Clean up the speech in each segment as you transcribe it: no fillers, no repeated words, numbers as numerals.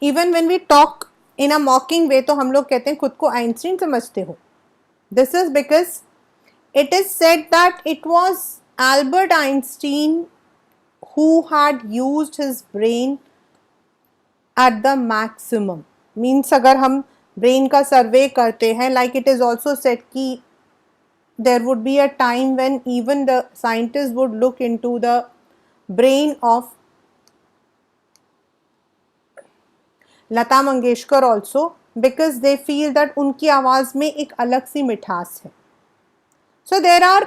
Even when we talk in a mocking way तो हम लोग कहते हैं खुद को आइंस्टीन समझते हो. This is because it is said that it was Albert Einstein who had used his brain at the maximum. Means अगर हम brain का survey करते हैं, like it is also said कि there would be a time when even the scientists would look into the brain of Lata Mangeshkar also because they feel that उनकी आवाज़ में एक अलग सी मिठास है. So there are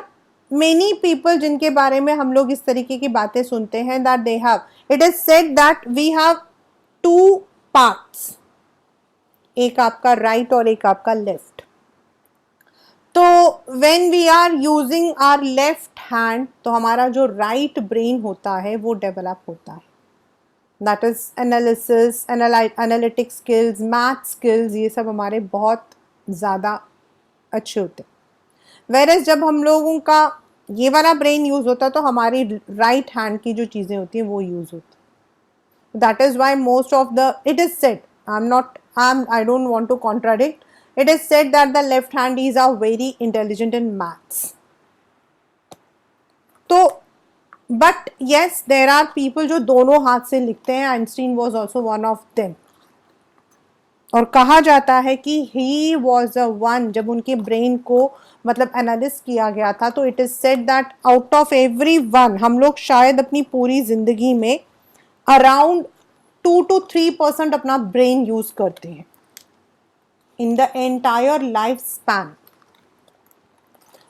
many people जिनके बारे में हम लोग इस तरीके की बातें सुनते हैं that they have. It is said that we have two parts. एक आपका right और एक आपका left. तो when we are using our left hand तो हमारा जो right brain होता है वो develop होता है. That is analysis, analytic skills, math skills, ये सब हमारे बहुत ज़्यादा अच्छे होते हैं. Whereas जब हम लोगों का ये वाला ब्रेन यूज होता है तो हमारी राइट हैंड की जो चीज़ें होती हैं वो यूज होती है. That is why most of the it is said I don't want to contradict. It is said that the left hand is a very intelligent in maths. तो but yes there are people जो दोनों हाथ से लिखते हैं. Einstein was also one of them. और कहा जाता है कि ही वॉज अ वन जब उनके ब्रेन को मतलब एनालिस किया गया था तो it is said that out of every one हम लोग शायद अपनी पूरी जिंदगी में अराउंड 2 to 3% अपना ब्रेन यूज करते हैं in the entire life span.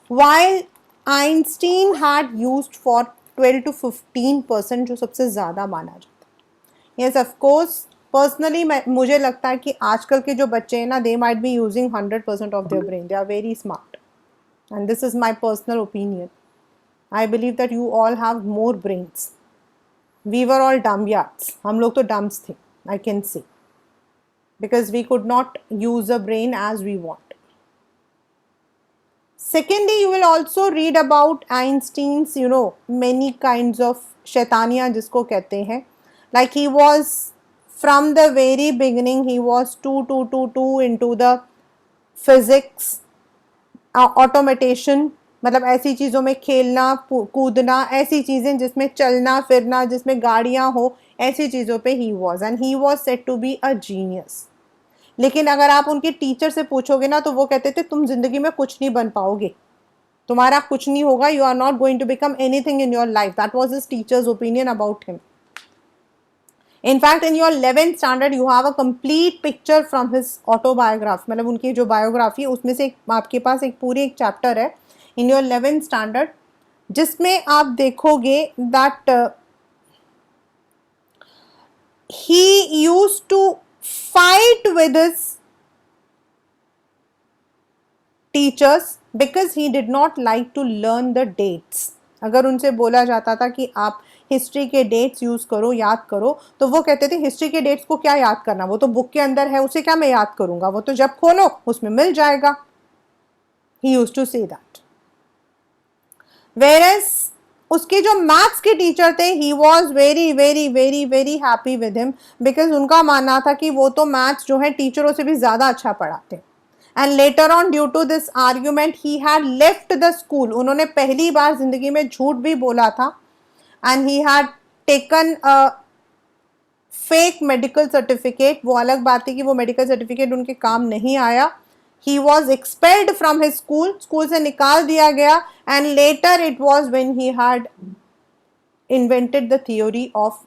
While Einstein had used for 12 to 15% जो सबसे ज्यादा माना जाता है. यस ऑफ कोर्स पर्सनली मुझे लगता है कि आजकल के जो बच्चे हैं ना they might be using 100% of their brain. They are very smart and this is my personal opinion. I believe that you all have more brains. We were all dumb yards. हम लोग तो dumps थे, I can say, because we could not use a brain as we want. Secondly, you will also read about Einstein's, many kinds of शैतानियाँ जिसको कहते हैं. Like he was from the very beginning, he was too into the physics. Automation मतलब ऐसी चीज़ों में खेलना कूदना, ऐसी चीज़ें जिसमें चलना फिरना, जिसमें गाड़ियाँ हो, ऐसी चीज़ों पे ही was and he was said to be a genius. लेकिन अगर आप उनके टीचर से पूछोगे ना तो वो कहते थे तुम जिंदगी में कुछ नहीं बन पाओगे, तुम्हारा कुछ नहीं होगा, you are not going to become anything in your life. That was his teacher's opinion about him. In fact, in your 11th standard, you have a complete picture from his autobiography. मतलब उनकी जो biography है उसमें से आपके पास एक पूरी एक चैप्टर है in your 11th standard जिसमें आप देखोगे that he used to fight with his teachers because he did not like to learn the dates. अगर उनसे बोला जाता था कि आप हिस्ट्री के डेट्स यूज करो, याद करो, तो वो कहते थे हिस्ट्री के डेट्स को क्या याद करना, वो तो बुक के अंदर है, उसे क्या मैं याद करूंगा, वो तो जब खोलो उसमें मिल जाएगा. He used to say that. Whereas उसके जो मैथ्स के टीचर थे he was very very very very happy with him because उनका मानना था कि वो तो मैथ्स जो है टीचरों से भी ज्यादा अच्छा पढ़ाते. And later on due to this argument he had left the school. उन्होंने पहली बार जिंदगी में झूठ भी बोला था. And he had taken a fake medical certificate. वो अलग बात है कि वो मेडिकल सर्टिफिकेट उनके काम नहीं आया. He was expelled from his school. School से निकाल दिया गया. And later it was when he had invented the theory of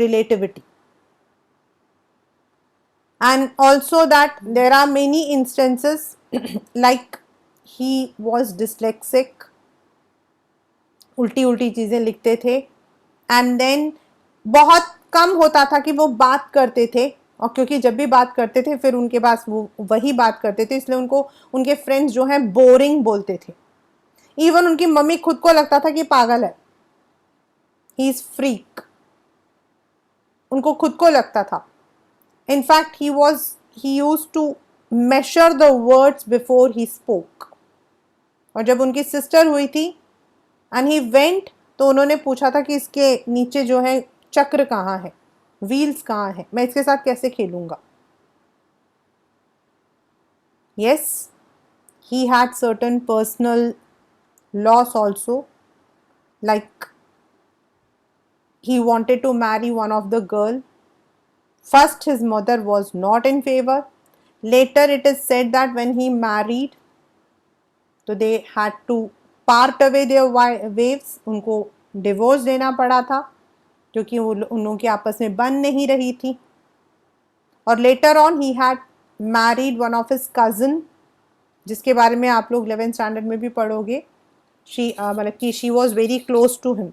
relativity. And also that there are many instances like he was dyslexic. उल्टी उल्टी चीज़ें लिखते थे. एंड देन बहुत कम होता था कि वो बात करते थे और क्योंकि जब भी बात करते थे फिर उनके पास वो वही बात करते थे इसलिए उनको उनके फ्रेंड्स जो हैं बोरिंग बोलते थे. इवन उनकी मम्मी खुद को लगता था कि पागल है, ही इज फ्रीक, उनको खुद को लगता था. In fact he used to measure the words before he spoke. और जब उनकी सिस्टर हुई थी एंड ही वेंट तो उन्होंने पूछा था कि इसके नीचे जो है चक्र कहाँ है. व्हील्स कहाँ है, मैं इसके साथ कैसे खेलूंगा. Yes, he had certain personal loss also, like he wanted to marry one of the girl. First his mother was not in favor. Later it is said that when he married, तो they had to part away their waves, उनको divorce देना पड़ा था क्योंकि वो उन लोगों की आपस में बन नहीं रही थी. और later on he had married one of his cousin, जिसके बारे में आप लोग 11th स्टैंडर्ड में भी पढ़ोगे. मतलब कि she was very close to him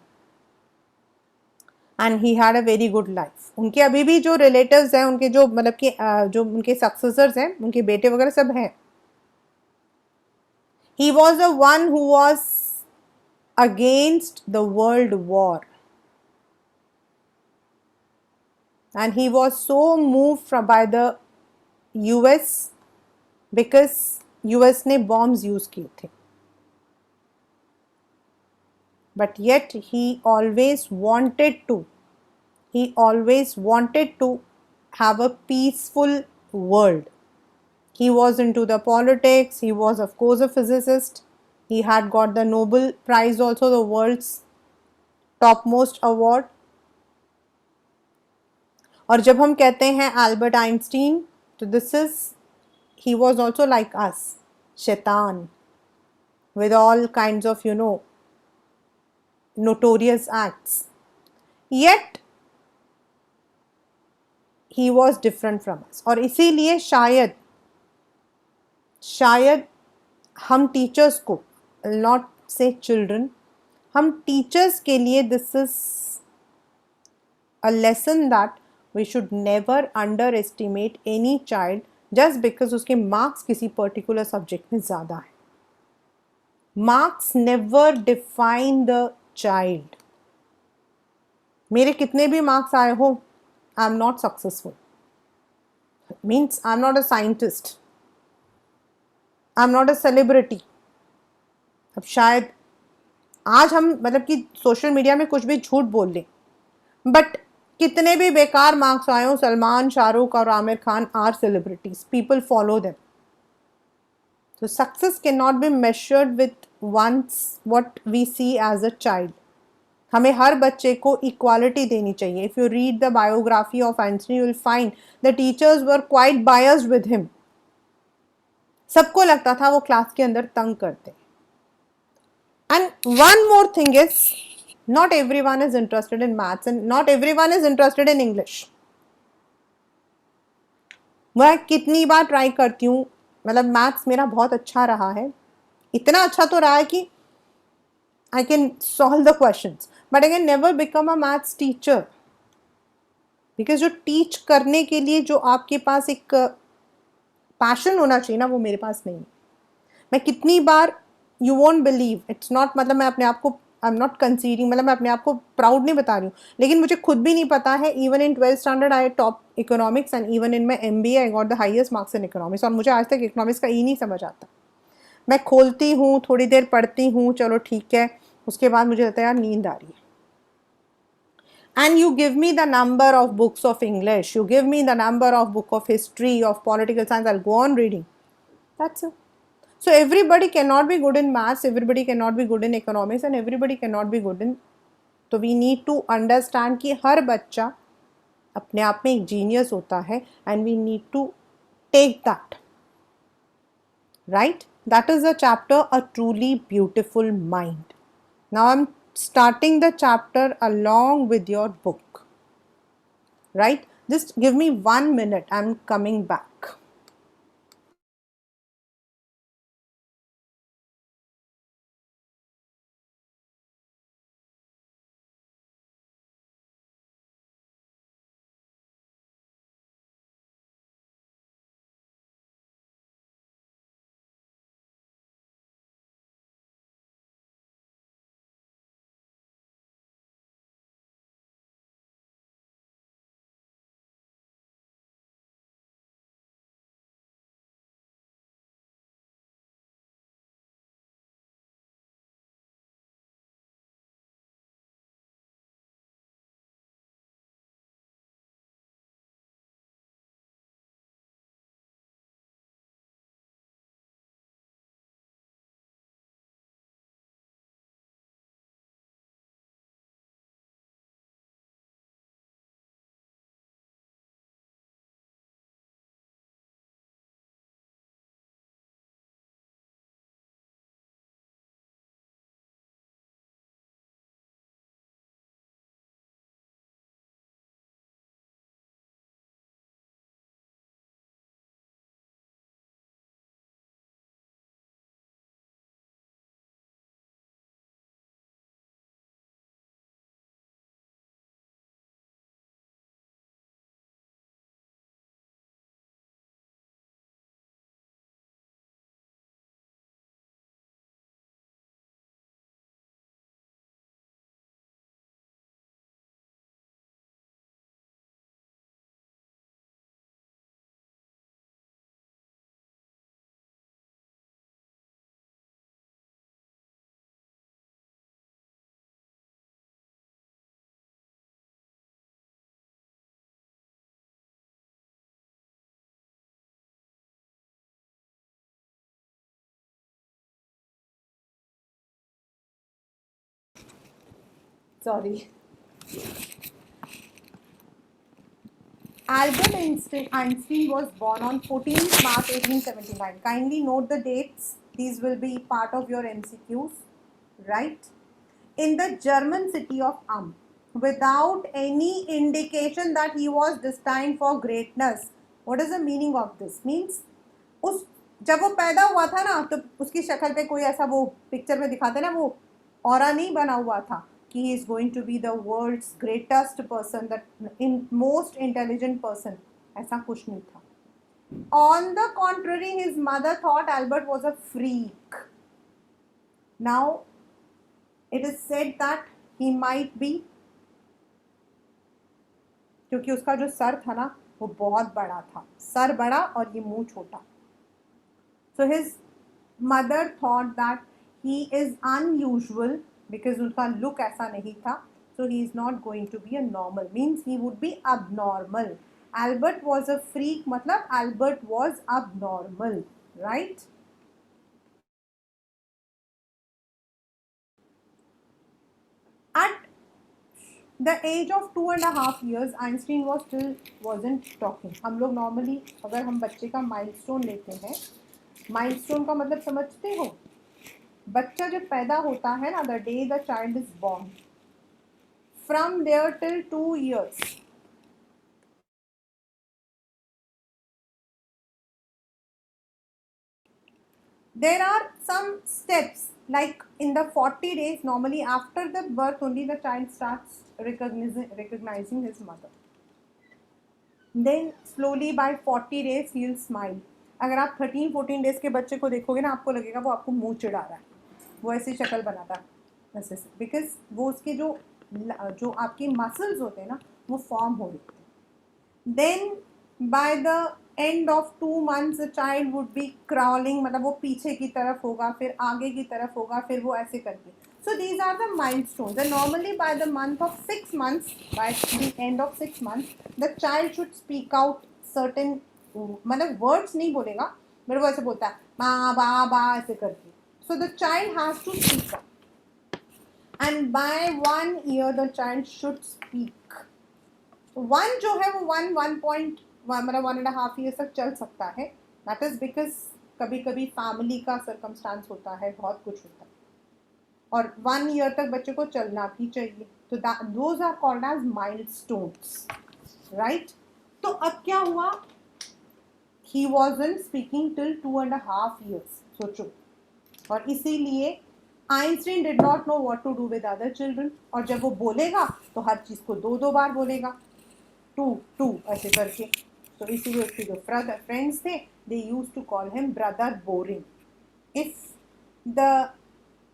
and he had a very good life. उनके अभी भी जो रिलेटिव्स हैं, उनके जो मतलब कि जो उनके सक्सेसर्स हैं, उनके बेटे वगैरह सब हैं. He was the one who was against the world war, and he was so moved by the US because US ने bombs use किए थे. But yet he always wanted to have a peaceful world. He was into the politics. He was of course a physicist. He had got the Nobel Prize also, the world's topmost award. और जब हम कहते हैं Albert Einstein, तो this is he was also like us, shaitan, with all kinds of notorious acts. Yet he was different from us. और इसीलिए शायद हम टीचर्स को, नॉट से चिल्ड्रन, हम टीचर्स के लिए this is a lesson that we should never underestimate any child just because उसके marks किसी particular subject में ज़्यादा है. Marks never define the child. मेरे कितने भी marks आए हो, I am not successful. Means I am not a scientist. I am not a celebrity. अब शायद आज हम मतलब कि सोशल मीडिया में कुछ भी झूठ बोल लें, बट कितने भी बेकार मार्क्स आए हो, सलमान, शाहरुख और Aamir Khan are celebrities. People follow them. So success cannot be measured with once what we see as a child. हमें हर बच्चे को इक्वालिटी देनी चाहिए. If you read the biography of Einstein, you will find the teachers were quite biased with him. सबको लगता था वो class के अंदर तंग करते. And one more thing is, not everyone is interested in maths and not everyone is interested in English. मैं कितनी बार ट्राई करती हूँ, मतलब मैथ्स मेरा बहुत अच्छा रहा है, इतना अच्छा तो रहा है कि I can solve the questions, but I can never become a maths teacher. Because जो टीच करने के लिए जो आपके पास एक पैशन होना चाहिए ना, वो मेरे पास नहीं. मैं कितनी बार, you won't believe, it's not, मतलब मैं अपने आप को, आई एम नॉट कंसीडिंग, मतलब मैं अपने आप को प्राउड नहीं बता रही हूँ, लेकिन मुझे खुद भी नहीं पता है. Even in 12th standard I top economics and even in my MBA I got the highest marks in economics. और मुझे आज तक इकोनॉमिक्स का ई नहीं समझ आता. मैं खोलती हूँ, थोड़ी देर पढ़ती हूँ, चलो ठीक है, उसके बाद मुझे लगता है यार नींद आ रही है. And you give me the number of books of English, you give me the number of book of history, of political science, I'll go on reading. That's it. So everybody cannot be good in maths, everybody cannot be good in economics, and everybody cannot be good in. तो we need to understand कि हर बच्चा अपने आप में एक genius होता है, and we need to take that. Right? That is the chapter, A Truly Beautiful Mind. Now I'm starting the chapter along with your book. Right? Just give me 1 minute, I'm coming back. sorry. Albert Einstein was born on 14th March 1879. Kindly note the dates. These will be part of your MCQs, right? In the German city of without any indication that he was destined for greatness. What is the meaning of this? Means उस जब वो पैदा हुआ था ना तो उसकी शक्ल पे कोई ऐसा वो पिक्चर में दिखाते ना वो ऑरा नहीं बना हुआ था कि he is going to be the world's greatest person, the most intelligent person. ऐसा कुछ नहीं था. On the contrary, his mother thought Albert was a freak. Now, it is said that he might be, क्योंकि उसका जो sir था ना वो बहुत बड़ा था, सर बड़ा और ये मुंह छोटा. So his mother thought that he is unusual because उनका look ऐसा नहीं था. So he is not going to be a normal. Means he would be abnormal. Albert was a freak. मतलब Albert was abnormal, right? At the age of 2.5 years, Einstein was still wasn't talking. हम लोग normally अगर हम बच्चे का milestone लेते हैं, milestone का मतलब समझते हो? बच्चा जब पैदा होता है ना, the day the child is born, from there till 2 years, there are some steps, like in the 40 days, normally after the birth only the child starts recognizing his mother. Then slowly by 40 days he will smile. अगर आप 13-14 days के बच्चे को देखोगे ना, आपको लगेगा वो आपको मुंह चिढ़ा रहा है, वो ऐसी शक्ल बनाता है ऐसे से, बिकॉज वो उसके जो आपके मसल्स होते हैं ना वो फॉर्म हो रहे हैं. Then by the end of 2 months the child would be crawling, मतलब वो पीछे की तरफ होगा, फिर आगे की तरफ होगा, फिर वो ऐसे करके. So these are the milestones. And normally by the month of 6 months, by the end of 6 months, the child should speak out certain, मतलब words नहीं बोलेगा, बट वो ऐसे बोलता है माँ बा बा ऐसे करके. So the child has to speak up. And by 1 year the child should speak. One जो है वो 1.1 मतलब 1.5 years तक चल सकता है. That is because कभी कभी फैमिली का सर्कमस्टांस होता है, बहुत कुछ होता है, और 1 year तक बच्चे को चलना भी चाहिए. तो those are called as milestones, right. तो अब क्या हुआ, he wasn't speaking till 2.5 years. सोचो. और इसीलिए Einstein did not know what to do with other children. और जब वो बोलेगा तो हर चीज को 2-2 बार बोलेगा, टू ऐसे करके. तो इसीलिए उसके जो फ्रेंड्स थे, they used to call him brother boring. If the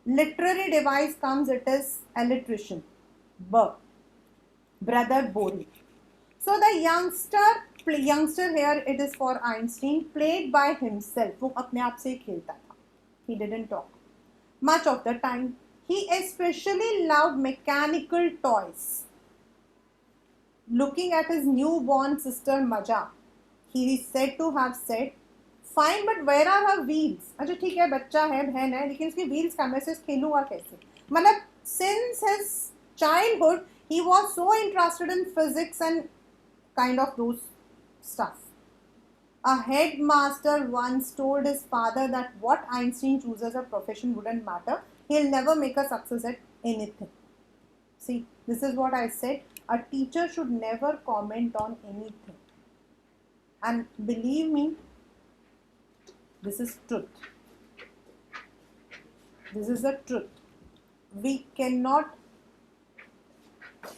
literary device comes, it is alliteration. Brother boring. So the youngster here, it is for Einstein, played by himself. वो अपने आप से खेलता था. He didn't talk much of the time. He especially loved mechanical toys. Looking at his newborn sister Maja, he is said to have said, fine but where are her wheels. अच्छा ठीक है, बच्चा है, बहन है, लेकिन उसकी व्हील्स का, मैं से खेलूंगा कैसे. मतलब since his childhood he was so interested in physics and kind of those stuff. A headmaster once told his father that what Einstein chooses as a profession wouldn't matter. He'll never make a success at anything. See, this is what I said. A teacher should never comment on anything. And believe me, this is truth. This is the truth. We cannot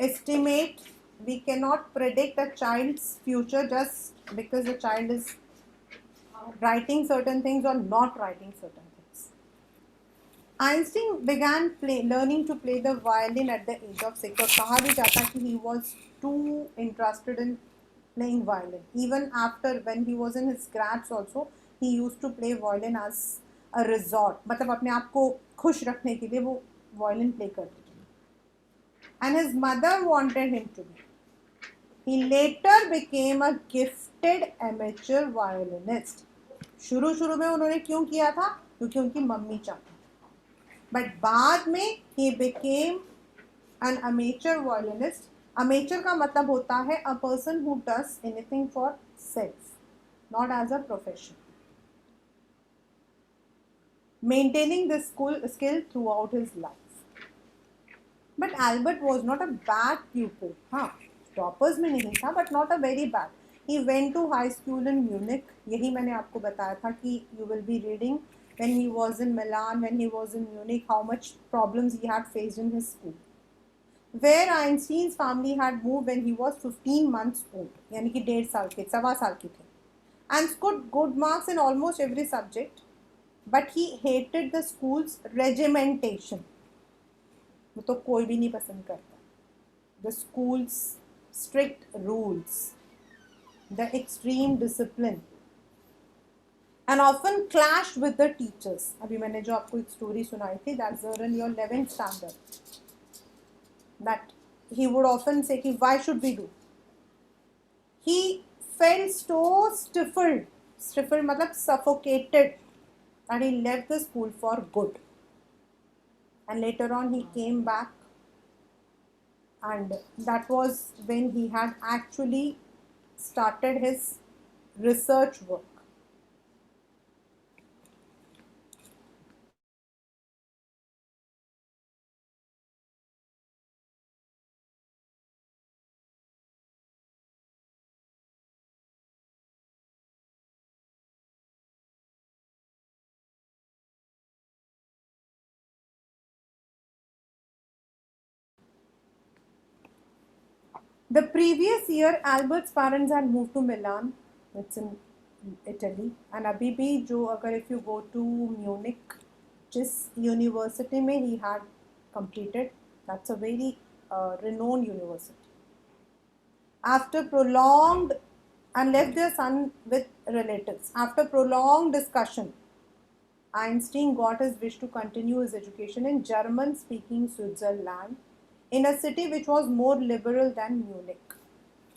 estimate, we cannot predict a child's future just because the child is writing certain things or not writing certain things. Einstein began learning to play the violin at the age of 6. और कहा भी जाता कि he was too interested in playing violin. Even after when he was in his grads also, he used to play violin as a resort. मतलब अपने आप को खुश रखने के लिए वो violin play करते थे. And his mother wanted him to be. He later became a gifted amateur violinist. शुरू में उन्होंने क्यों किया था, क्योंकि उनकी मम्मी चाहती थी. But बाद में he became An amateur violinist, amateur का मतलब होता है a person who does anything for self, not as a profession, maintaining this skill throughout his life. But Albert was not a bad pupil. हाँ, toppers में नहीं था, but not a very bad. He went to high school in Munich. यही मैंने आपको बताया था कि you will be reading when he was in Milan, when he was in Munich, how much problems he had faced in his school. Where Einstein's family had moved when he was 15 months old, यानी कि 1.5 साल के, 1.25 साल के थे, and scored good marks in almost every subject, but he hated the school's regimentation. वो तो कोई भी नहीं पसंद करता. The school's strict rules, the extreme discipline, and often clashed with the teachers. अभी मैंने जो आपको एक स्टोरी सुनाई थी, that's there in your 11th standard, that he would often say कि why should we do. He felt so stifled मतलब suffocated, and he left the school for good. And later on he came back, and that was when he had actually started his research work. The previous year, Albert's parents had moved to Milan. It's in Italy. And अभी भी जो अगर if you go to Munich, जिस university में he had completed, that's a very renowned university. After prolonged and left their son with relatives. After prolonged discussion, Einstein got his wish to continue his education in German-speaking Switzerland, in a city which was more liberal than Munich.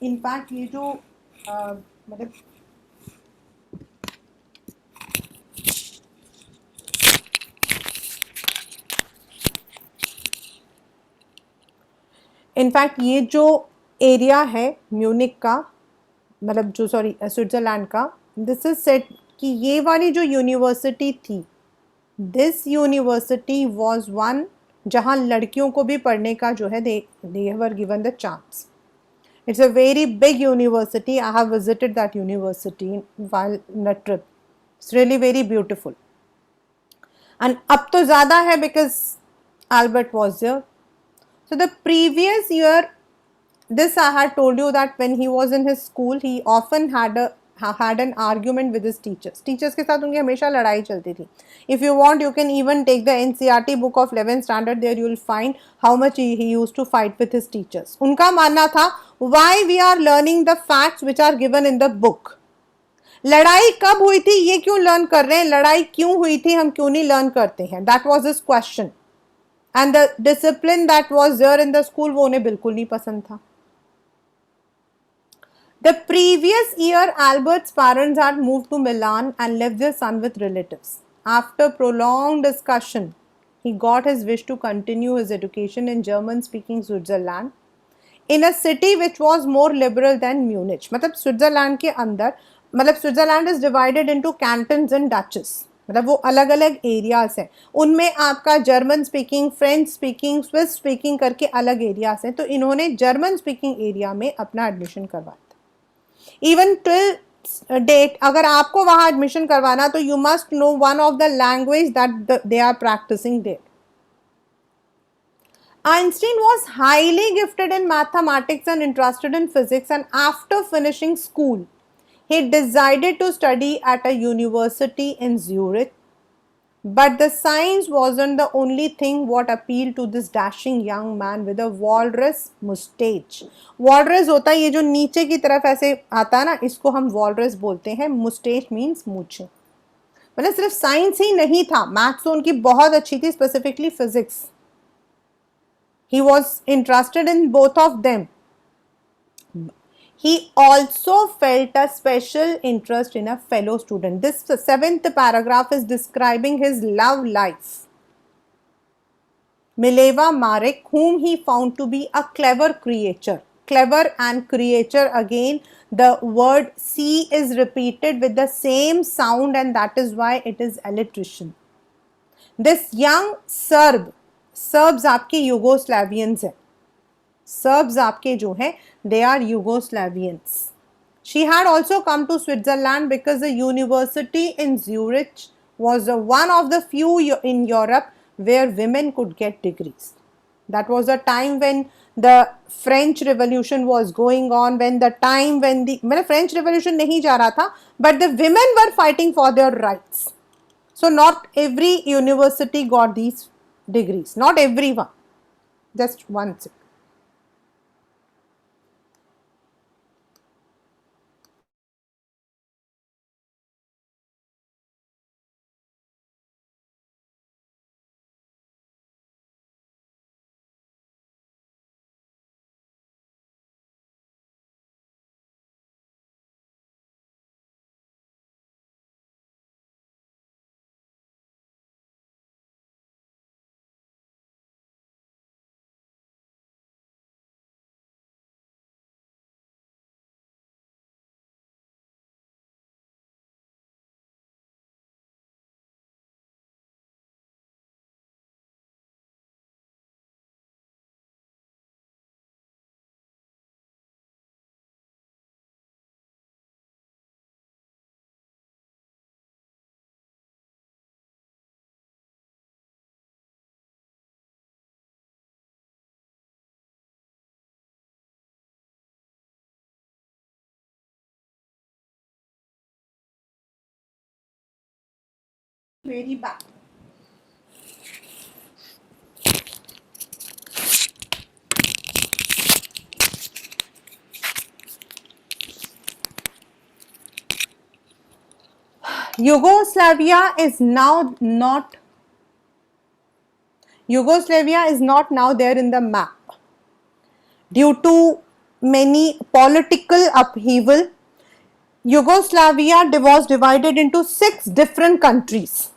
In fact, ये जो मतलब in fact ये जो area है Munich का, मतलब जो sorry Switzerland का, दिस इज सेट कि ये वाली जो यूनिवर्सिटी थी, दिस यूनिवर्सिटी वाज वन जहाँ लड़कियों को भी पढ़ने का जो है they were given the chance. It's a very big university. I have visited that university while in a trip. It's really very beautiful. And अब तो ज़्यादा है because Albert was there. So the previous year, this I had told you that when he was in his school, he often had an argument with his teachers. Teachers के साथ उनकी हमेशा लड़ाई चलती थी. If you want, you can even take the NCERT book of 11th standard. There you will find how much he used to fight with his teachers. उनका मानना था why we are learning the facts which are given in the book. लड़ाई कब हुई थी, ये क्यों learn कर रहे हैं, लड़ाई क्यों हुई थी, हम क्यों नहीं लर्न करते हैं. That was his question. And the discipline that was there in the school वो उन्हें बिल्कुल नहीं पसंद था. The previous year, Albert's parents had moved to Milan and left their son with relatives. After prolonged discussion, he got his wish to continue his education in German-speaking Switzerland, in a city which was more liberal than Munich. मतलब Switzerland के अंदर, मतलब Switzerland is divided into cantons and duchess, मतलब वो अलग अलग areas हैं. उनमें आपका German speaking, French speaking, Swiss speaking करके अलग एरियाज हैं. तो इन्होंने जर्मन स्पीकिंग एरिया में अपना एडमिशन करवाया था. इवन टिल डेट अगर आपको वहाँ एडमिशन करवाना तो you must know one of the language that they are practising there. Einstein was highly gifted in mathematics and interested in physics, and after finishing school, he decided to study at a university in Zurich. But the science wasn't the only thing what appealed to this dashing young man with a walrus mustache. Walrus होता है ये जो नीचे की तरफ ऐसे आता है ना, इसको हम walrus बोलते हैं. Mustache means मूछें. मतलब सिर्फ साइंस ही नहीं था, मैथ्स तो उनकी बहुत अच्छी थी, specifically physics. He was interested in both of them. He also felt a special interest in a fellow student. This 7th paragraph is describing his love life Mileva Marek, whom he found to be a clever creature. Clever and creature, again, the word C is repeated with the same sound, and that is why it is alliteration. This young Serb, Serbs आपके Yugoslavians हैं. Serbs आपके जो हैं, they are Yugoslavians. She had also come to Switzerland because the university in Zurich was one of the few in Europe where women could get degrees. That was a time when the French Revolution was going on, when the French Revolution नहीं जा रहा था, but the women were fighting for their rights. So not every university got these degrees, not everyone, just one. Very bad. Yugoslavia is now not now there in the map due to many political upheaval. Yugoslavia was divided into 6 different countries.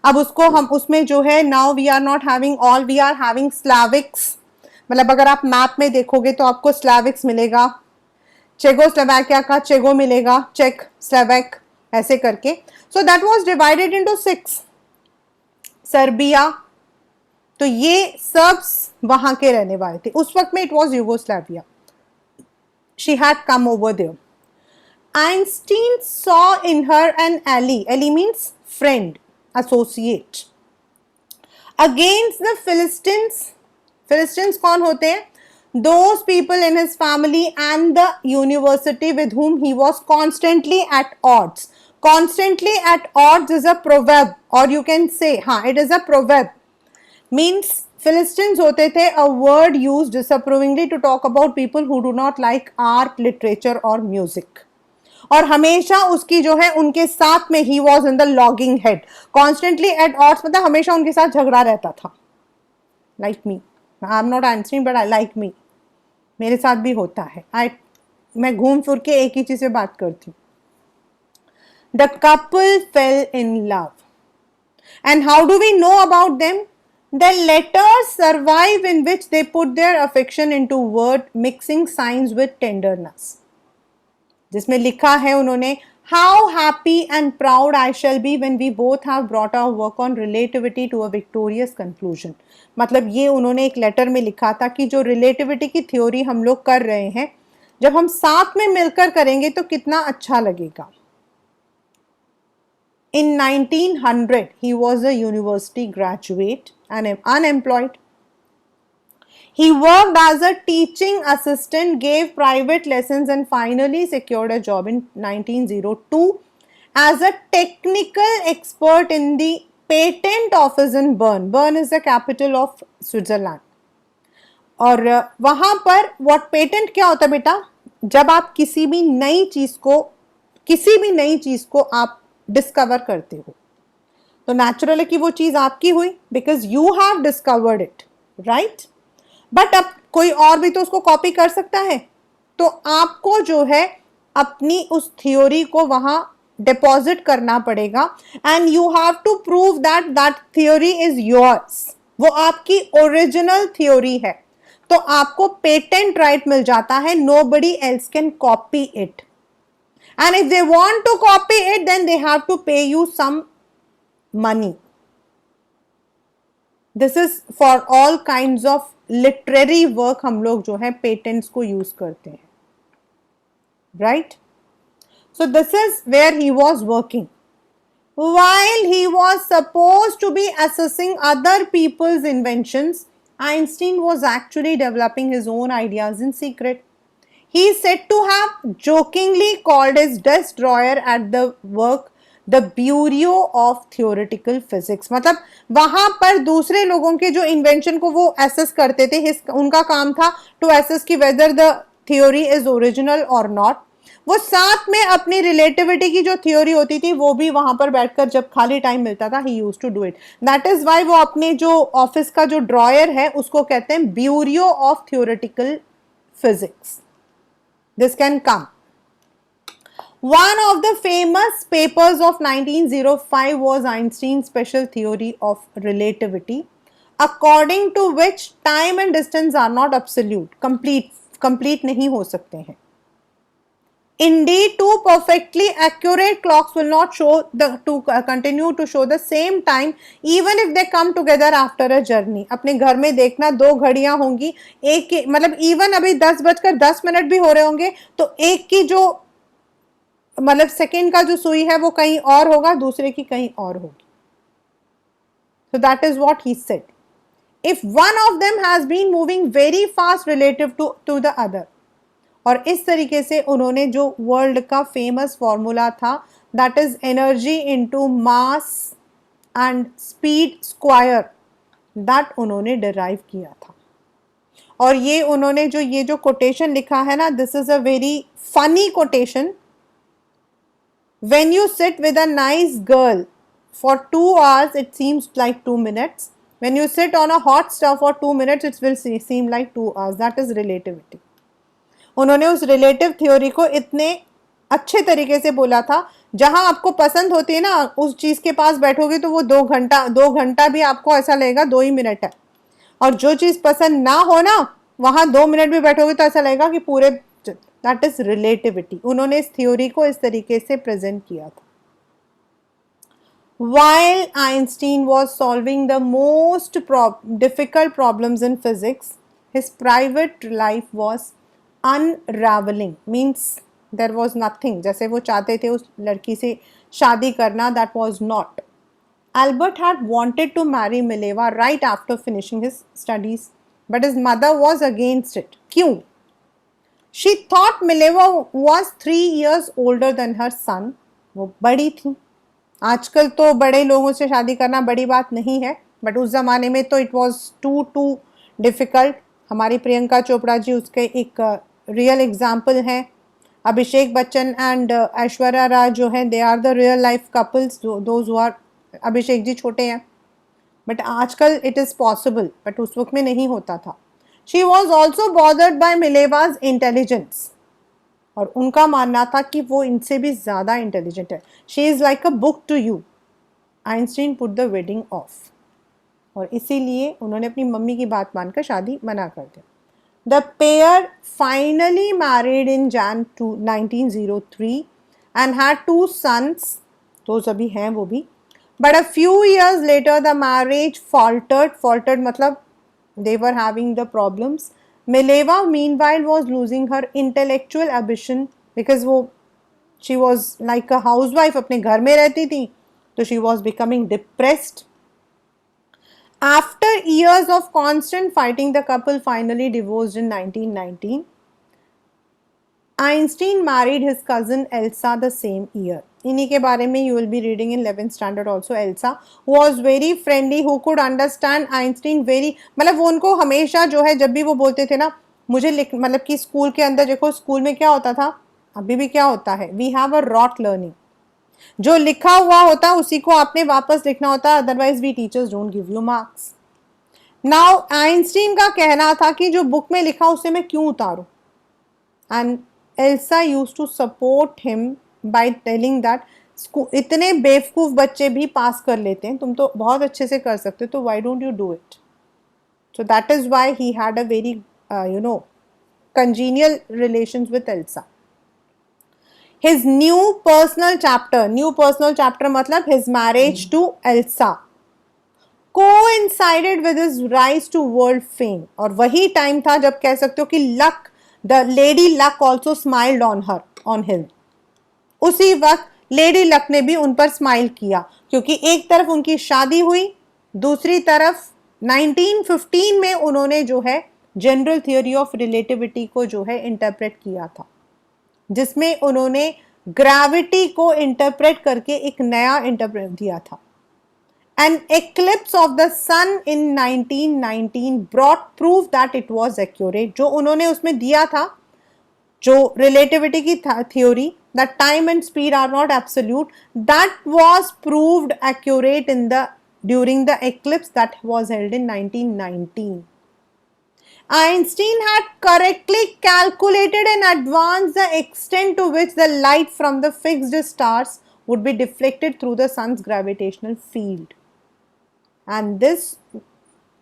अब उसको हम उसमें जो है now we are not having all, we are having Slavics. मतलब अगर आप map में देखोगे तो आपको Slavics मिलेगा, चेकोस्लोवाकिया का चेगो मिलेगा, चेक, स्लोवेक, ऐसे करके. So that was divided into 6. Serbia, तो ये सर्ब्स वहां के रहने वाले थे उस वक्त में. It was Yugoslavia. She had come over there. Einstein saw in her an ally. Ally means friend, associate. Against the Philistines. Philistines कौन होते हैं? Those people in his family and the university with whom he was constantly at odds. Constantly at odds is a proverb, or you can say, it is a proverb. Means Philistines होते थे a word used disapprovingly to talk about people who do not like art, literature or music. और हमेशा उसकी जो है उनके साथ में he was in the logging head. Constantly at odds मतलब हमेशा उनके साथ झगड़ा रहता था. Like me. I am not answering but I like me. मेरे साथ भी होता है. मैं घूम फिर के एक ही चीज से बात करती हूँ. The couple fell in love. And how do we know about them? The letters survive in which they put their affection into word, mixing signs with tenderness. जिसमें लिखा है उन्होंने, how happy and proud I shall be when we both have brought our work on relativity to a victorious conclusion. मतलब ये उन्होंने एक letter में लिखा था कि जो रिलेटिविटी की थ्योरी हम लोग कर रहे हैं, जब हम साथ में मिलकर करेंगे तो कितना अच्छा लगेगा. In 1900, he was a university graduate and unemployed. He worked as a teaching assistant, gave private lessons and finally secured a job in 1902 as a technical expert in the patent office in Bern. Bern is the capital of Switzerland. और वहाँ पर what patent क्या होता है बेटा? जब आप किसी भी नई चीज को आप डिस्कवर करते हो तो नेचुरल है कि वो चीज आपकी हुई because you have discovered it, right. But अब कोई और भी तो उसको कॉपी कर सकता है, तो आपको जो है अपनी उस थ्योरी को वहां डिपॉजिट करना पड़ेगा and you have to prove that that theory is yours. वो आपकी ओरिजिनल थ्योरी है, तो आपको पेटेंट राइट मिल जाता है, nobody else can copy it. And if they want to copy it, then they have to pay you some money. This is for all kinds of literary work हम लोग जो है patents को use करते हैं, right? So this is where he was working. While he was supposed to be assessing other people's inventions, Einstein was actually developing his own ideas in secret. He is said to have jokingly called his desk drawer at the work the Bureau of Theoretical Physics. मतलब वहां पर दूसरे लोगों के जो invention को वो assess करते थे, उनका काम था to assess कि whether the theory is original or not. वो साथ में अपनी रिलेटिविटी की जो थ्योरी होती थी वो भी वहां पर बैठकर जब खाली टाइम मिलता था, he used to do it. That is why वो अपने जो ऑफिस का जो ड्रॉयर है उसको कहते हैं bureau of theoretical physics. This can come. One of the famous papers of 1905 was Einstein's special theory of relativity, according to which time and distance are not absolute, complete नहीं हो सकते हैं. Indeed, two perfectly accurate clocks will not continue to show the same time even if they come together after a journey. अपने घर में देखना दो घड़ियां होंगी, एक की मतलब इवन अभी 10:10 भी हो रहे होंगे तो एक की जो मतलब सेकेंड का जो सुई है वो कहीं और होगा, दूसरे की कहीं और होगी. So that is what he said. If one of them has been moving very fast relative to the other. और इस तरीके से उन्होंने जो वर्ल्ड का फेमस फॉर्मूला था, that is energy into mass and speed square, that उन्होंने derive किया था. और ये उन्होंने जो कोटेशन लिखा है ना, this is a very funny quotation. When you sit with a nice girl for 2 hours it seems like 2 minutes. When you sit on a hot stove for 2 minutes it will seem like 2 hours. That is relativity. उन्होंने उस relative theory को इतने अच्छे तरीके से बोला था, जहां आपको पसंद होती है ना उस चीज के पास बैठोगे तो वो 2 घंटा भी आपको ऐसा लगेगा 2 ही मिनट है, और जो चीज पसंद ना हो ना वहां 2 मिनट भी बैठोगे तो ऐसा लगेगा कि पूरे. That is relativity. उन्होंने इस थ्योरी को इस तरीके से प्रेजेंट किया था. While Einstein was solving the most difficult problems in physics, his private life was unraveling. Means there was nothing. जैसे वो चाहते थे उस लड़की से शादी करना, that was not. Albert had wanted to marry Mileva right after finishing his studies, but his mother was against it. क्यों? She thought Mileva was 3 years older than her son. वो बड़ी थी. आजकल तो बड़े लोगों से शादी करना बड़ी बात नहीं है, बट उस ज़माने में तो इट वॉज टू डिफ़िकल्ट. हमारी प्रियंका चोपड़ा जी उसके एक रियल एग्जाम्पल हैं. अभिषेक बच्चन एंड ऐश्वर्या राय जो हैं, they are the real life couples. Those who are, Abhishek ji छोटे हैं बट आजकल इट इज़ पॉसिबल, बट उस वक्त में नहीं होता था. She was also bothered by Mileva's intelligence, और उनका मानना था कि वो इनसे भी ज़्यादा इंटेलिजेंट है. She is like a book to you. Einstein put the wedding off, और इसीलिए उन्होंने अपनी मम्मी की बात मानकर शादी मना कर दी. The pair finally married in Jan 1903 and had 2 sons. तो सभी हैं वो भी. But a few years later the marriage faltered मतलब they were having the problems. Mileva meanwhile was losing her intellectual ambition because she was like a housewife, अपने घर में रहती थी, तो she was becoming depressed. After years of constant fighting, the couple finally divorced in 1919. Einstein married his cousin Elsa the same year. इन्हीं के बारे में you will be reading in 11th standard also. Elsa was very friendly, who could understand Einstein very. मतलब वो उनको हमेशा जो है जब भी वो बोलते थे ना, मुझे मतलब कि स्कूल के अंदर देखो, स्कूल में क्या होता था, अभी भी क्या होता है, we have a rote learning. जो लिखा हुआ होता उसी को आपने वापस लिखना होता, otherwise we teachers don't give you marks. Now Einstein का कहना था कि जो बुक में लिखा उसे मैं क्यों उतारूं, and Elsa used to support him by telling that इतने बेवकूफ बच्चे भी पास कर लेते हैं, तुम तो बहुत अच्छे से कर सकते हो, तो why don't you do it. So that is why he had a very, congenial relations with Elsa. His new personal chapter मतलब his marriage to Elsa coincided with his rise to world fame. और वही time था जब कह सकते हो कि luck, the lady luck also smiled on him. उसी वक्त लेडी लक ने भी उन पर स्माइल किया, क्योंकि एक तरफ उनकी शादी हुई, दूसरी तरफ 1915 में उन्होंने जो है जनरल थियोरी ऑफ रिलेटिविटी को जो है इंटरप्रेट किया था, जिसमें उन्होंने ग्रेविटी को इंटरप्रेट करके एक नया इंटरप्रेट दिया था. An eclipse of the sun in 1919 brought proof that it was accurate. जो उन्होंने उसमें दिया था, जो रिलेटिविटी की theory, that time and speed are not absolute, that was proved accurate during the eclipse that was held in 1919. Einstein had correctly calculated in advance the extent to which the light from the fixed stars would be deflected through the sun's gravitational field. And this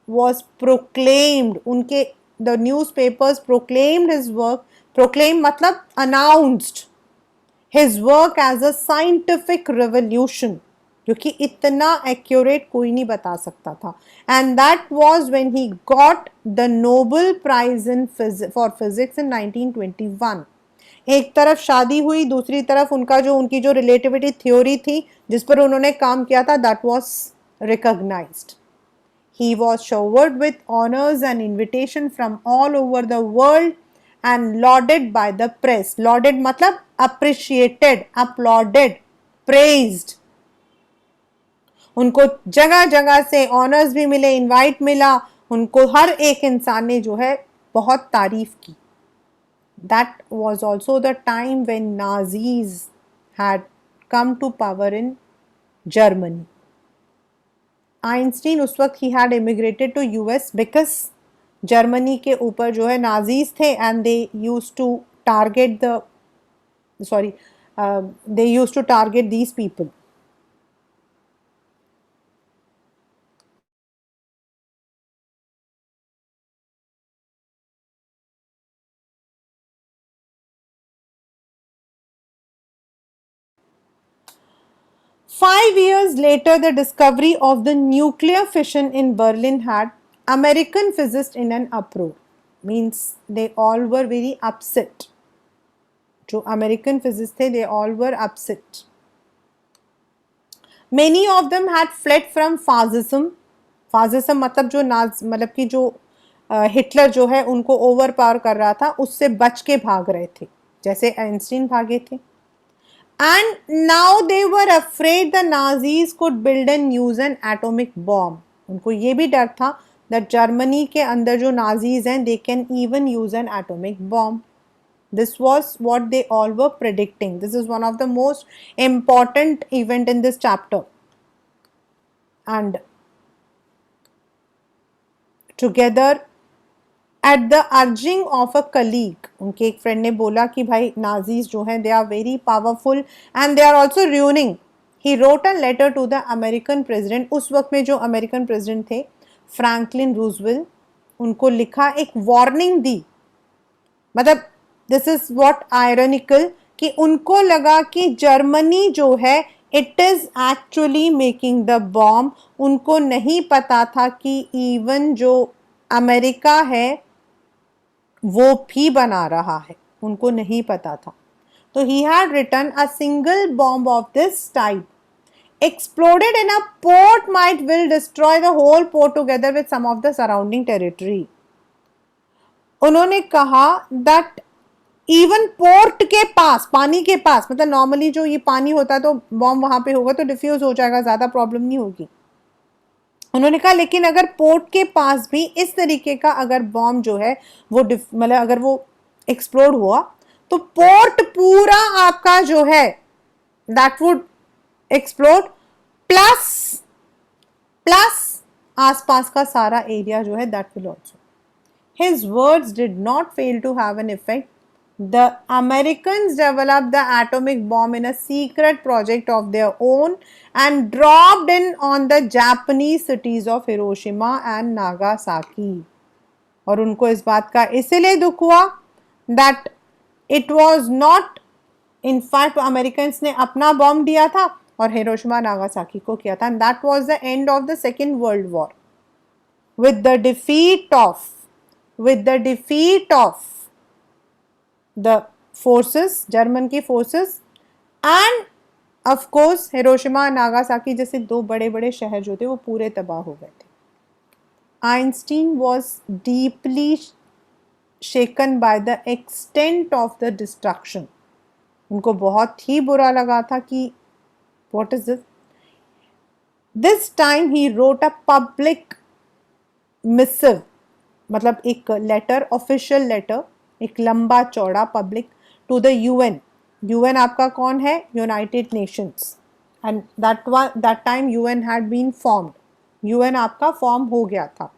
was proclaimed. The newspapers proclaimed his work. Proclaimed मतलब announced his work as a scientific revolution, क्योंकि इतना accurate कोई नहीं बता सकता था. And that was when he got the Nobel Prize for Physics in 1921. एक तरफ शादी हुई, दूसरी तरफ उनकी जो रिलेटिविटी थ्योरी थी जिस पर उन्होंने काम किया था, that was recognized. He was showered with honors and invitation from all over the world and lauded by the press. Lauded मतलब appreciated, applauded, praised. उनको जगह जगह से ऑनर्स भी मिले, इनवाइट मिला, उनको हर एक इंसान ने जो है बहुत तारीफ की. That was also the time when Nazis had come to power in Germany. Einstein उस वक्त he had immigrated to US because Germany के ऊपर जो है नाजीज थे, and they used to target these people. Five years later, the discovery of the nuclear fission in Berlin had American physicists in an uproar. Means they all were very upset. जो American physicists थे, they all were upset. Many of them had fled from fascism. Fascism मतलब मतलब कि जो Hitler जो है उनको over power कर रहा था, उससे बच के भाग रहे थे, जैसे आइंस्टीन भागे थे. And now they were afraid the Nazis could build and use an atomic bomb. उनको ये भी डर था that जर्मनी के अंदर जो नाजीज हैं, they can even use an atomic bomb. This was what they all were predicting. This is one of the most important event in this chapter. And together, at the urging of a colleague, उनके एक friend ने बोला कि भाई Nazis जो हैं, they are very powerful and they are also ruining. He wrote a letter to the American president. उस वक्त में जो अमेरिकन प्रेसिडेंट थे फ्रैंकलिन रूजवेल्ट, उनको लिखा, एक वार्निंग दी. मतलब दिस इज व्हाट आयरनिकल कि उनको लगा कि जर्मनी जो है it is actually making the bomb. उनको नहीं पता था कि इवन जो अमेरिका है वो भी बना रहा है, उनको नहीं पता था. तो he had written a single bomb of this type exploded in a port might will destroy the whole port together with some of the surrounding territory. उन्होंने कहा that even पोर्ट के पास, पानी के पास, मतलब नॉर्मली जो ये पानी होता है तो बॉम्ब वहां पे होगा तो डिफ्यूज हो जाएगा, ज्यादा प्रॉब्लम नहीं होगी. उन्होंने कहा लेकिन अगर पोर्ट के पास भी इस तरीके का अगर बॉम्ब जो है वो मतलब अगर वो एक्सप्लोड हुआ तो पोर्ट पूरा आपका जो है दैट वुड एक्सप्लोड, प्लस आसपास का सारा एरिया जो है that will also. His words did not fail to have an effect. The Americans developed the atomic bomb in a secret project of their own and dropped in on the Japanese cities of Hiroshima and Nagasaki. और उनको इस बात का इसलिए दुख हुआ that it was not, in fact Americans ने अपना बॉम्ब दिया था और हिरोशिमा नागासाकी को किया था, and that was the end of the Second World War. With the defeat of the forces, German की forces, and of course Hiroshima Nagasaki जैसे दो बड़े बड़े शहर जो थे वो पूरे तबाह हो गए थे. Einstein was deeply shaken by the extent of the destruction. उनको बहुत ही बुरा लगा था कि what is this? This time he wrote a public missive, मतलब एक लेटर, ऑफिशियल लेटर, एक लंबा चौड़ा public, to the UN. UN आपका कौन है? United Nations. And that time UN had been formed. UN आपका फॉर्म हो गया था.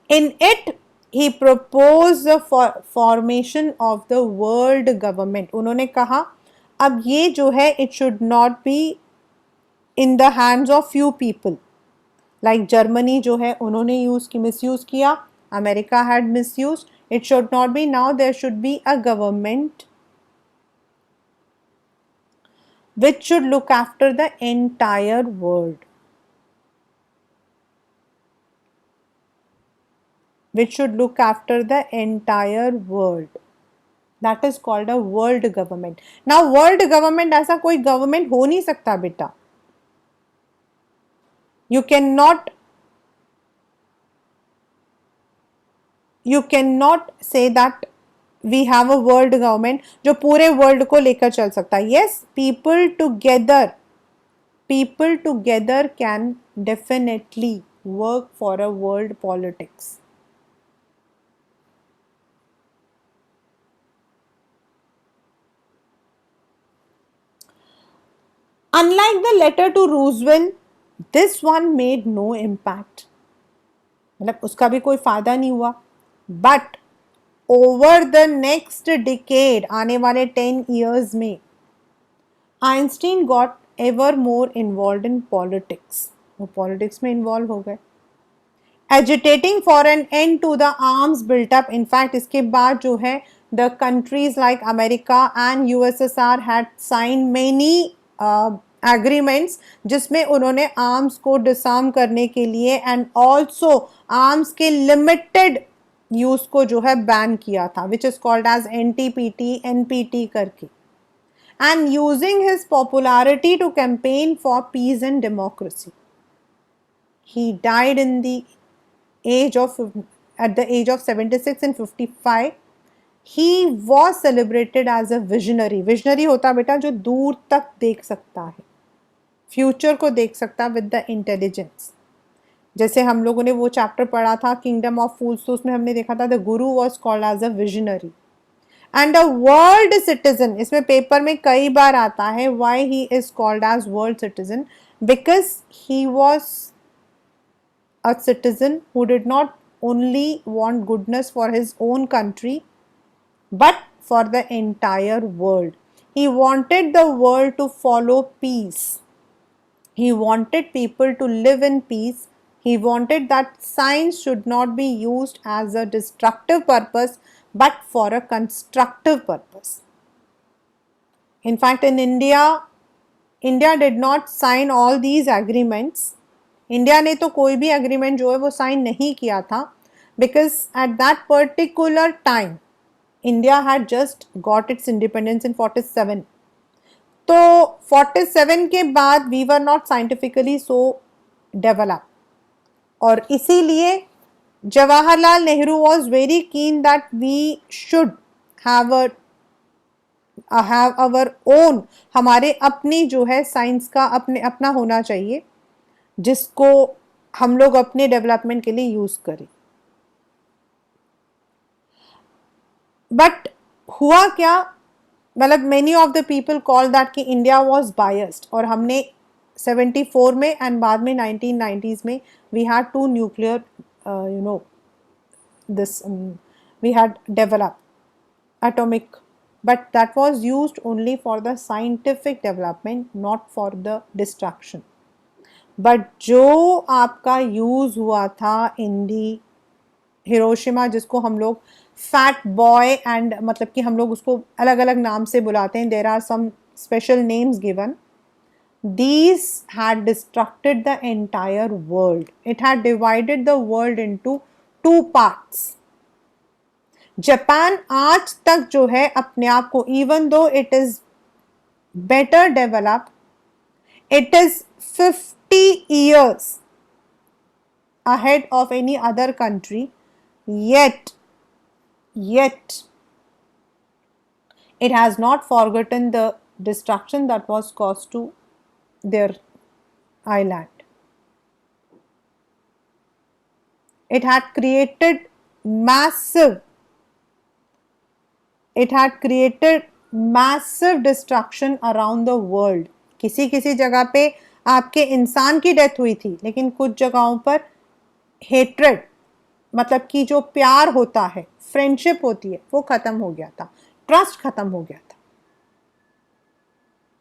In it he proposed the formation of the world government. उन्होंने कहा अब ये जो है it should not be in the hands of few people. Like Germany जो है उन्होंने misuse किया, America had misused. It should not be. Now there should be a government which should look after the entire world. Which should look after the entire world. That is called a world government. Now world government ऐसा कोई government हो नहीं सकता बेटा. You cannot say that we have a world government जो पूरे world को लेकर चल सकता है. Yes, people together can definitely work for a world politics. Unlike the letter to Roosevelt, this one made no impact. मतलब उसका भी कोई फायदा नहीं हुआ. But over the next decade, आने वाले 10 years में, Einstein got ever more involved in politics. वो politics में involve हो गए. Agitating for an end to the arms built up. In fact, इसके बाद जो है, the countries like America and USSR had signed many agreements जिसमें उन्होंने आर्म्स को डिसआर्म करने के लिए एंड ऑल्सो आर्म्स के लिमिटेड यूज को जो है बैन किया था, which is called as NTPT, NPT करके. And using his popularity to campaign for peace and democracy. He died in the age of at the age of 76 and 55. He was celebrated as a visionary. Visionary होता बेटा जो दूर तक देख सकता है, future को देख सकता विद द इंटेलिजेंस. जैसे हम लोगों ने वो चैप्टर पढ़ा था किंगडम ऑफ फूल्स, तो उसमें हमने देखा था the guru was called as a visionary and a world citizen. इसमें पेपर में कई बार आता है why he is called as world citizen, because he was a citizen who did not only want goodness for his own country but for the entire world. He wanted the world to follow peace. He wanted people to live in peace. He wanted that science should not be used as a destructive purpose but for a constructive purpose. In fact, in India did not sign all these agreements. India ने तो कोई भी agreement जो है वो sign नहीं किया था, because at that particular time India had just got its independence in 47. तो 47 के बाद we were not scientifically so develop, और इसीलिए Jawaharlal Nehru was very keen that we should have our own, हमारे अपनी जो है साइंस का अपना होना चाहिए जिसको हम लोग अपने डेवलपमेंट के लिए यूज करें. बट हुआ क्या, मतलब many of the people call that कि इंडिया वाज बायस्ड, और हमने 74 में एंड बाद में 1990s में we had 2 nuclear this we had develop. atomic, but that was used only for the scientific development, not for the destruction. But जो आपका use हुआ था इन दी हिरोशिमा, जिसको हम लोग फैट बॉय एंड मतलब कि हम लोग उसको अलग अलग नाम से बुलाते हैं, there are some special names given, these had destructed the entire world. It had divided the world into two parts. Japan आज तक जो है अपने आप को, even though it is better developed, it is 50 years ahead of any other country, yet it has not forgotten the destruction that was caused to their island. It had created massive destruction around the world. किसी किसी जगह पे आपके इंसान की death हुई थी, लेकिन कुछ जगहों पर हेट्रेड मतलब कि जो प्यार होता है, फ्रेंडशिप होती है, वो खत्म हो गया था, ट्रस्ट खत्म हो गया था.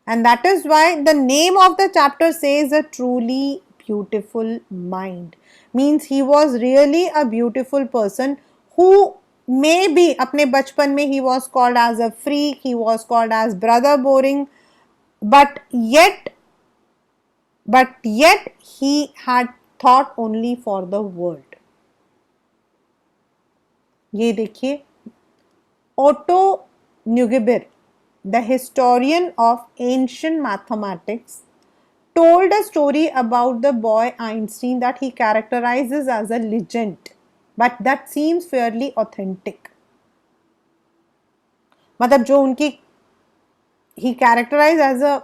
And that is why the name of the chapter says a truly beautiful mind. Means he was really a beautiful person who maybe अपने बचपन में he was called as a freak, he was called as brother boring, but yet he had thought only for the world. ये देखिए, Otto Neugebauer, the historian of ancient mathematics, told a story about the boy Einstein that he characterizes as a legend, but that seems fairly authentic. मतलब जो उनकी he characterized as a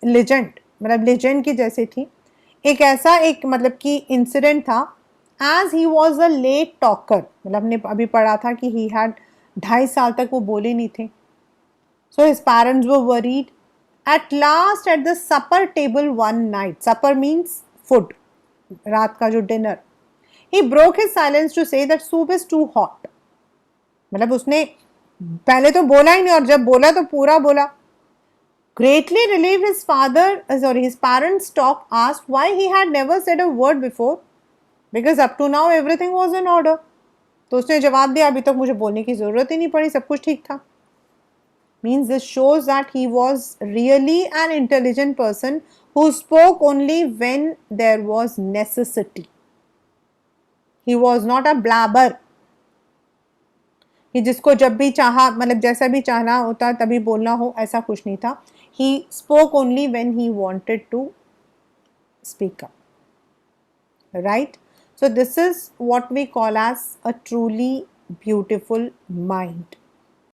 legend, मतलब legend की जैसे थी. एक ऐसा एक मतलब कि इंसिडेंट था, as he was a late talker, मतलब हमने अभी पढ़ा था कि he had 2.5 साल तक वो बोले नहीं थे. So his parents were worried. At last, at the supper table one night, supper means food, रात का जो dinner, he broke his silence to say that soup is too hot. मतलब उसने पहले तो बोला ही नहीं, और जब बोला तो पूरा बोला. Greatly relieved, his parents asked why he had never said a word before, because up to now everything was in order. तो उसने जवाब दिया, अभी तक मुझे बोलने की जरूरत ही नहीं पड़ी, सब कुछ ठीक था. Means this shows that he was really an intelligent person who spoke only when there was necessity. He was not a blabber कि जिसको जब भी चाहा मतलब जैसा भी चाहना होता तभी बोलना हो, ऐसा कुछ नहीं था. He spoke only when he wanted to speak up. Right? So this is what we call as a truly beautiful mind.